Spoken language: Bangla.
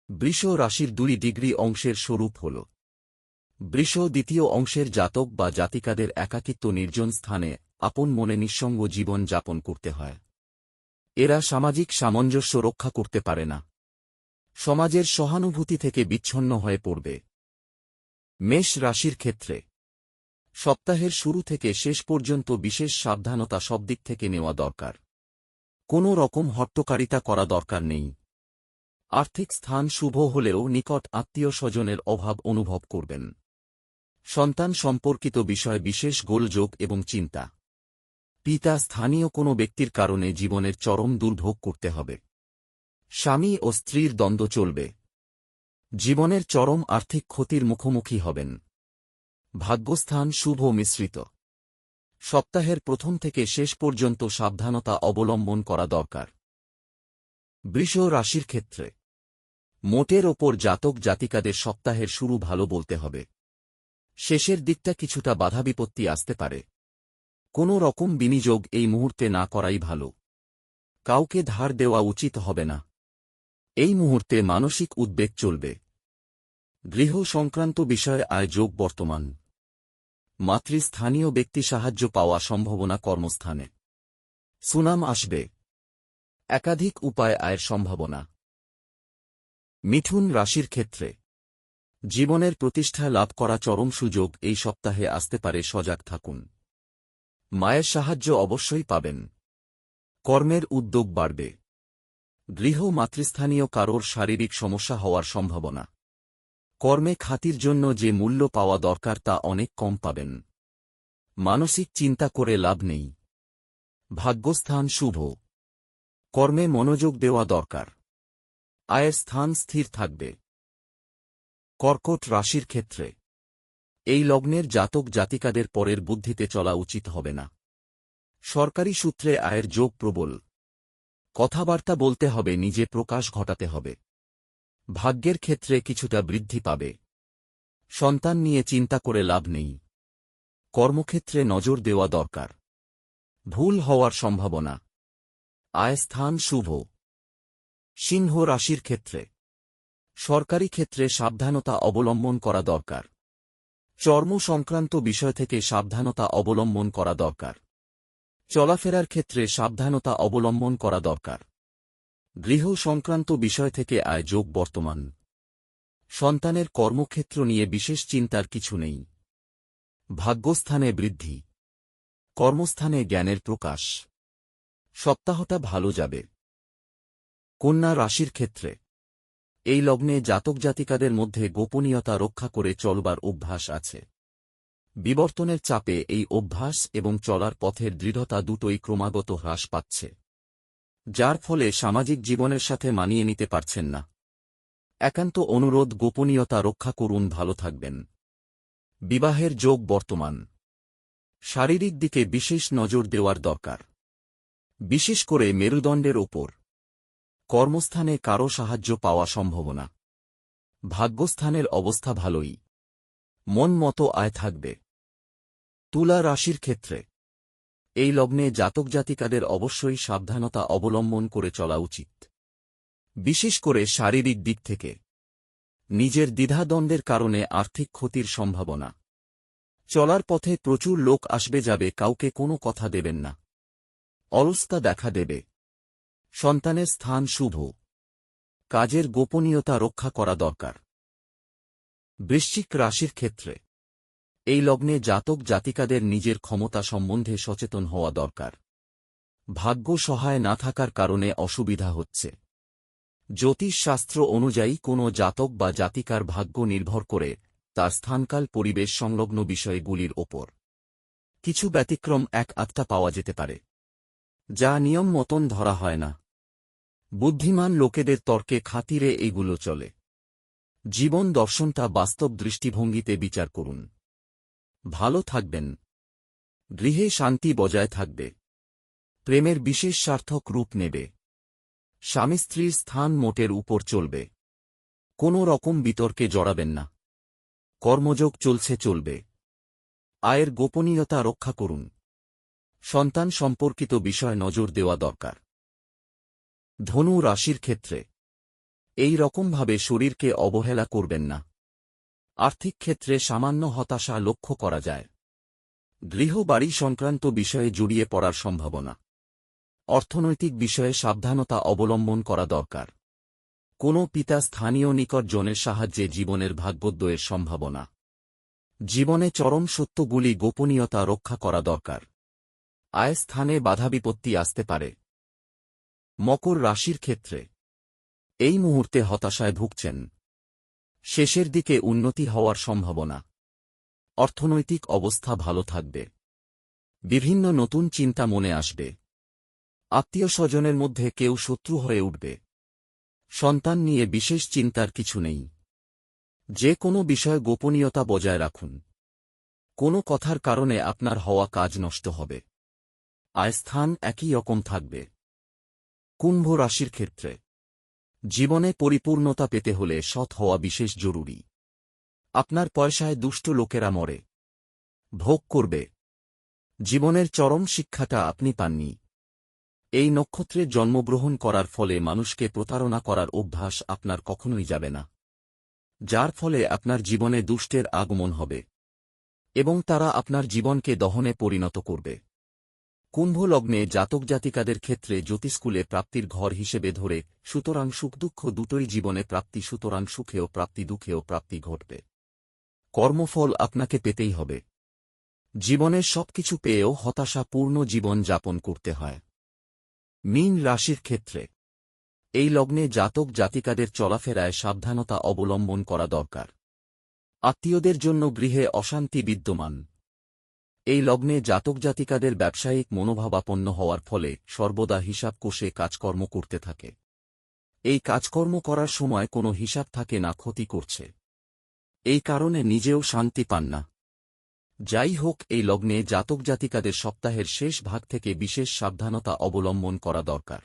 বৃষ রাশির 2 ডিগ্রি অংশের স্বরূপ হল। বৃষ দ্বিতীয় অংশের জাতক বা জাতিকাদের একাকিত্ব নির্জন স্থানে আপন মনে নিঃসঙ্গ জীবন যাপন করতে হয়। এরা সামাজিক সামঞ্জস্য রক্ষা করতে পারে না। সমাজের সহানুভূতি থেকে বিচ্ছন্ন হয়ে পড়বে। মেষ রাশির ক্ষেত্রে সপ্তাহের শুরু থেকে শেষ পর্যন্ত বিশেষ সাবধানতা সব দিক থেকে নেওয়া দরকার। কোনো রকম হট্টকারিতা করা দরকার নেই। আর্থিক স্থান শুভ হলেও নিকট আত্মীয় স্বজনের অভাব অনুভব করবেন। সন্তান সম্পর্কিত বিষয়ে বিশেষ গোলযোগ এবং চিন্তা। পিতা স্থানীয় কোনো ব্যক্তির কারণে জীবনের চরম দুর্ভোগ করতে হবে। স্বামী ও স্ত্রীর দ্বন্দ্ব চলবে। জীবনের চরম আর্থিক ক্ষতির মুখোমুখি হবেন। ভাগ্যস্থান শুভ মিশ্রিত। সপ্তাহের প্রথম থেকে শেষ পর্যন্ত সাবধানতা অবলম্বন করা দরকার। বৃষ রাশির ক্ষেত্রে মোটের ওপর জাতক জাতিকাদের সপ্তাহের শুরু ভালো বলতে হবে। শেষের দিকটা কিছুটা বাধাবিপত্তি আসতে পারে। কোনো রকম বিনিয়োগ এই মুহূর্তে না করাই ভালো। কাউকে ধার দেওয়া উচিত হবে না। এই মুহূর্তে মানসিক উদ্বেগ চলবে। গৃহ সংক্রান্ত বিষয়ে আয় যোগ বর্তমান। মাতৃস্থানীয় ব্যক্তি সাহায্য পাওয়া সম্ভাবনা কর্মস্থানে। সুনাম আসবে। একাধিক উপায়ে আয়ের সম্ভাবনা। মিথুন রাশির ক্ষেত্রে জীবনের প্রতিষ্ঠা লাভ করা চরম সুযোগ এই সপ্তাহে আসতে পারে, সজাগ থাকুন। মায়ের সাহায্য অবশ্যই পাবেন। কর্মের উদ্যোগ বাড়বে। গৃহ মাতৃস্থানীয় কারোর শারীরিক সমস্যা হওয়ার সম্ভাবনা। কর্মে খ্যাতির জন্য যে মূল্য পাওয়া দরকার তা অনেক কম পাবেন। মানসিক চিন্তা করে লাভ নেই। ভাগ্যস্থান শুভ। কর্মে মনোযোগ দেওয়া দরকার। আয়ের স্থান স্থির থাকবে। কর্কট রাশির ক্ষেত্রে এই লগ্নের জাতক জাতিকাদের পরের বুদ্ধিতে চলা উচিত হবে না। সরকারি সূত্রে আয়ের যোগ প্রবল। কথাবার্তা বলতে হবে, নিজে প্রকাশ ঘটাতে হবে। ভাগ্যের ক্ষেত্রে কিছুটা বৃদ্ধি পাবে। সন্তান নিয়ে চিন্তা করে লাভ নেই। কর্মক্ষেত্রে নজর দেওয়া দরকার। ভুল হওয়ার সম্ভাবনা। আয় স্থান শুভ। সিংহ রাশির ক্ষেত্রে সরকারি ক্ষেত্রে সাবধানতা অবলম্বন করা দরকার। চর্ম সংক্রান্ত বিষয় থেকে সাবধানতা অবলম্বন করা দরকার। চলাফেরার ক্ষেত্রে সাবধানতা অবলম্বন করা দরকার। গৃহ সংক্রান্ত বিষয় থেকে আয় যোগ বর্তমান। সন্তানের কর্মক্ষেত্র নিয়ে বিশেষ চিন্তার কিছু নেই। ভাগ্যস্থানে বৃদ্ধি। কর্মস্থানে জ্ঞানের প্রকাশ। সপ্তাহটা ভালো যাবে। কন্যা রাশির ক্ষেত্রে এই লগ্নে জাতক জাতিকাদের মধ্যে গোপনীয়তা রক্ষা করে চলবার অভ্যাস আছে। বিবর্তনের চাপে এই অভ্যাস এবং চলার পথের দৃঢ়তা দুটোই ক্রমাগত হ্রাস পাচ্ছে, যার ফলে সামাজিক জীবনের সাথে মানিয়ে নিতে পারছেন না। একান্ত অনুরোধ, গোপনীয়তা রক্ষা করুন, ভালো থাকবেন। বিবাহের যোগ বর্তমান। শারীরিক দিকে বিশেষ নজর দেওয়ার দরকার, বিশেষ করে মেরুদণ্ডের ওপর। কর্মস্থানে কারো সাহায্য পাওয়া সম্ভাবনা। ভাগ্যস্থানের অবস্থা ভালোই। মন মতো আয় থাকবে। তুলা রাশির ক্ষেত্রে এই লগ্নে জাতক জাতিকাদের অবশ্যই সাবধানতা অবলম্বন করে চলা উচিত, বিশেষ করে শারীরিক দিক থেকে। নিজের দ্বিধাদ্বন্দ্বের কারণে আর্থিক ক্ষতির সম্ভাবনা। চলার পথে প্রচুর লোক আসবে যাবে, কাউকে কোনো কথা দেবেন না। অলসতা দেখা দেবে। সন্তানের স্থান শুভ। কাজের গোপনীয়তা রক্ষা করা দরকার। বৃশ্চিক রাশির ক্ষেত্রে এই লগ্নে জাতক জাতিকাদের নিজের ক্ষমতা সম্বন্ধে সচেতন হওয়া দরকার। ভাগ্য সহায় না থাকার কারণে অসুবিধা হচ্ছে। জ্যোতিষশাস্ত্র অনুযায়ী কোনো জাতক বা জাতিকার ভাগ্য নির্ভর করে তার স্থানকাল পরিবেশ সংলগ্ন বিষয়গুলির ওপর। কিছু ব্যতিক্রম এক আধটা পাওয়া যেতে পারে, যা নিয়ম মতন ধরা হয় না। বুদ্ধিমান লোকেদের তর্কে খাতিরে এগুলো চলে। জীবন দর্শনটা বাস্তব দৃষ্টিভঙ্গিতে বিচার করুন। ভালো থাকবেন। গৃহে শান্তি বজায় থাকবে। প্রেমের বিশেষ সার্থক রূপ নেবে। স্বামী স্ত্রীর স্থান মোটের উপর চলবে। কোনো রকম বিতর্কে জড়াবেন না। কর্মযোগ চলবে। আয়ের গোপনীয়তা রক্ষা করুন। সন্তান সম্পর্কিত বিষয় নজর দেওয়া দরকার। ধনু রাশির ক্ষেত্রে এই রকমভাবে শরীরকে অবহেলা করবেন না। আর্থিক ক্ষেত্রে সামান্য হতাশা লক্ষ্য করা যায়। গৃহ বাড়ি সংক্রান্ত বিষয়ে জড়িয়ে পড়ার সম্ভাবনা। অর্থনৈতিক বিষয়ে সাবধানতা অবলম্বন করা দরকার। কোনো পিতা স্থানীয় নিকটজনের সাহায্যে জীবনের ভাগ্যোদয়ের সম্ভাবনা। জীবনে চরম সত্যগুলি গোপনীয়তা রক্ষা করা দরকার। আয় স্থানে বাধাবিপত্তি আসতে পারে। মকর রাশির ক্ষেত্রে এই মুহূর্তে হতাশায় ভুগছেন। শেষের দিকে উন্নতি হওয়ার সম্ভাবনা। অর্থনৈতিক অবস্থা ভালো থাকবে। বিভিন্ন নতুন চিন্তা মনে আসবে। আত্মীয় স্বজনের মধ্যে কেউ শত্রু হয়ে উঠবে। সন্তান নিয়ে বিশেষ চিন্তার কিছু নেই। যে কোনো বিষয়ে গোপনীয়তা বজায় রাখুন। কোনো কথার কারণে আপনার হওয়া কাজ নষ্ট হবে। আয় স্থান একই রকম থাকবে। কুম্ভ রাশির ক্ষেত্রে জীবনে পরিপূর্ণতা পেতে হলে সৎ হওয়া বিশেষ জরুরি। আপনার পয়সায় দুষ্ট লোকেরা মরে ভোগ করবে। জীবনের চরম শিক্ষাটা আপনি পাননি। এই নক্ষত্রে জন্মগ্রহণ করার ফলে মানুষকে প্রতারণা করার অভ্যাস আপনার কখনোই যাবে না, যার ফলে আপনার জীবনে দুষ্টের আগমন হবে এবং তারা আপনার জীবনকে দহনে পরিণত করবে। কুম্ভ লগ্নে জাতক জাতিকাদের ক্ষেত্রে জ্যোতিষ্কুলে প্রাপ্তির ঘর হিসেবে ধরে, সুতরাং সুখ দুঃখ দুটোই জীবনে প্রাপ্তি, সুতরাং সুখেও প্রাপ্তি দুঃখেও প্রাপ্তি ঘটবে। কর্মফল আপনাকে পেতেই হবে। জীবনের সবকিছু পেয়েও হতাশাপূর্ণ জীবন যাপন করতে হয়। মীন রাশির ক্ষেত্রে এই লগ্নে জাতক জাতিকাদের চলাফেরায় সাবধানতা অবলম্বন করা দরকার। আত্মীয়দের জন্য গৃহে অশান্তি বিদ্যমান। এই লগ্নে জাতক জাতিকাদের ব্যবসায়িক মনোভাবাপন্ন হওয়ার ফলে সর্বদা হিসাব কষে কাজকর্ম করতে থাকে। এই কাজকর্ম করার সময় কোনো হিসাব থাকে না, ক্ষতি করছে। এই কারণে নিজেও শান্তি পান না। যাই হোক, এই লগ্নে জাতক জাতিকাদের সপ্তাহের শেষ ভাগ থেকে বিশেষ সাবধানতা অবলম্বন করা দরকার।